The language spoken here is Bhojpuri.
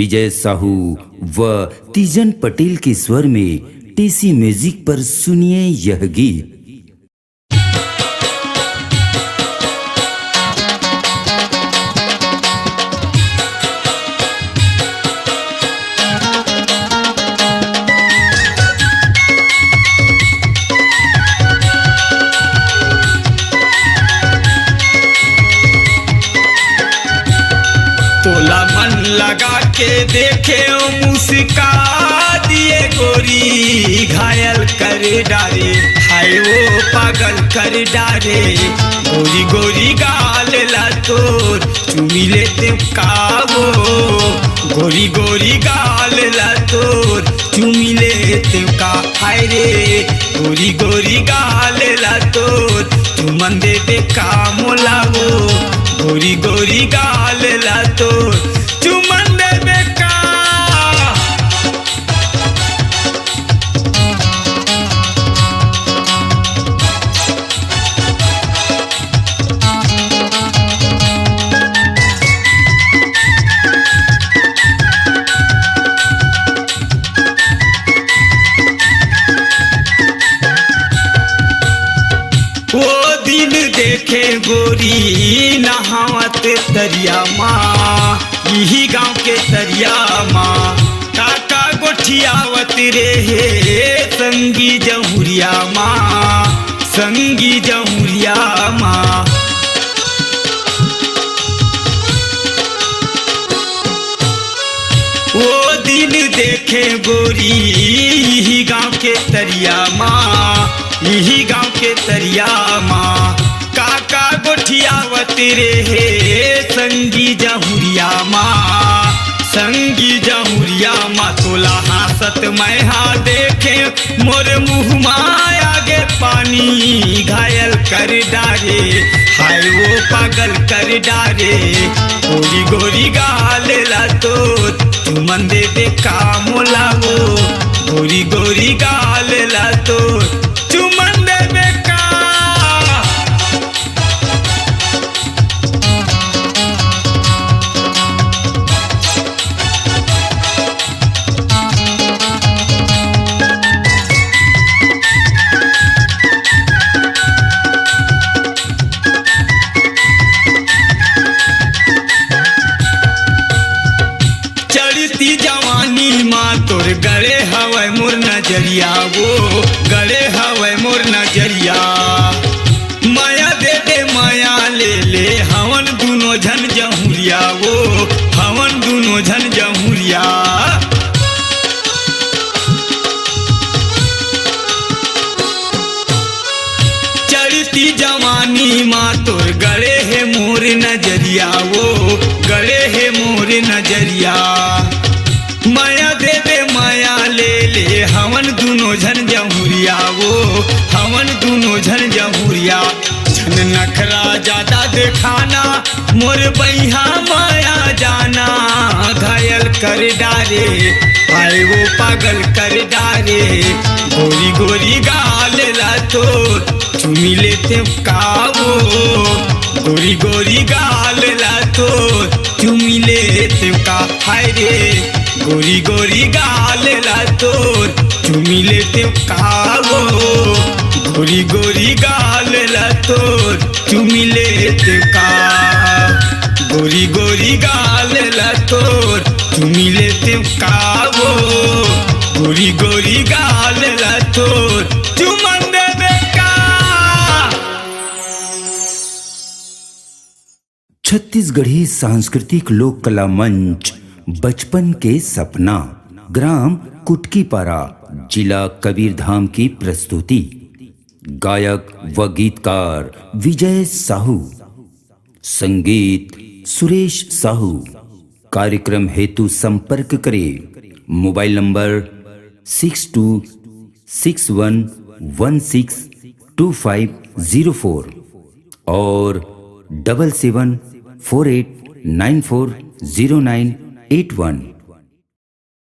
विजय साहू व तीजन पटेल के स्वर में टीसी म्यूजिक पर सुनिए यह गीत। तोला मन लगा के देखे ओ मुस्का दिए गोरी, घायल कर डारे हाय वो पागल कर डारे। गोरी गोरी गाल ला तोर चुमी लेते कावो, गोरी गोरी गाल ला तोर चुमी लेते का हाय रे। गोरी गोरी गाल ला तोर चुमन दे दे का मोलावो, गोरी गोरी गाल ला तो चुमन दे बेका। वो दिन देखे गोरी नहावत तरिया माँ, यही गाँव के तरिया माँ। काका गोठियावत रे हे संगी जहुरिया माँ, संगी जहुरिया माँ। वो दिन देखे गोरी यही गाँव के तरिया माँ, यही गाँव के तरिया माँ। काका गोठियावत रे हे संगी जहुरिया माँ, संगी जहुरिया माँ। तोला हासत मैं हाँ देखे मोर मुँह माँ आगे पानी, घायल कर डारे हाय वो पागल कर डारे। गोरी गोरी गाल ला तो चुमन दे दे का मोलावो, गोरी गोरी गाल ला तो चुमन दे दे का। चढ़ती जवानी माँ तोर गड़े हवै मोर नजरिया, वो गड़े हवै मोर नजरिया। माया दे दे माया ले ले हवन दुनो झन जहुरिया, वो हवन दुनो झन जहुरिया। चढ़ती जवानी माँ तोर गड़े है मोर नजरिया, वो गड़े है मोर नजरिया। माया दे दे माया ले ले हवन दुनो झन जहुरिया, वो हवन दुनो झन जहुरिया। झन नखरा ज्यादा दिखाना मोर बैहा माया जाना, घायल कर डारे हाय वो पागल कर डारे। गोरी गोरी गाल ला तो चुमी लेते कावो, गोरी गोरी गाल ला तो चुमी लेते का हाय रे। गोरी गोरी गाल ला तो चुमी लेते कावो, गोरी गोरी गाल ला तो चुमी लेते का। गोरी गोरी गाल ला तो चुमी लेते कावो, गोरी गोरी गाल ला तो चुमन दे दे का। छत्तीसगढ़ी सांस्कृतिक लोक कला मंच बचपन के सपना, ग्राम कुटकीपारा, जिला कबीरधाम की प्रस्तुति। गायक व गीतकार विजय साहू, संगीत सुरेश साहू। कार्यक्रम हेतु संपर्क करें मोबाइल नंबर 6261162504 और 7748940981।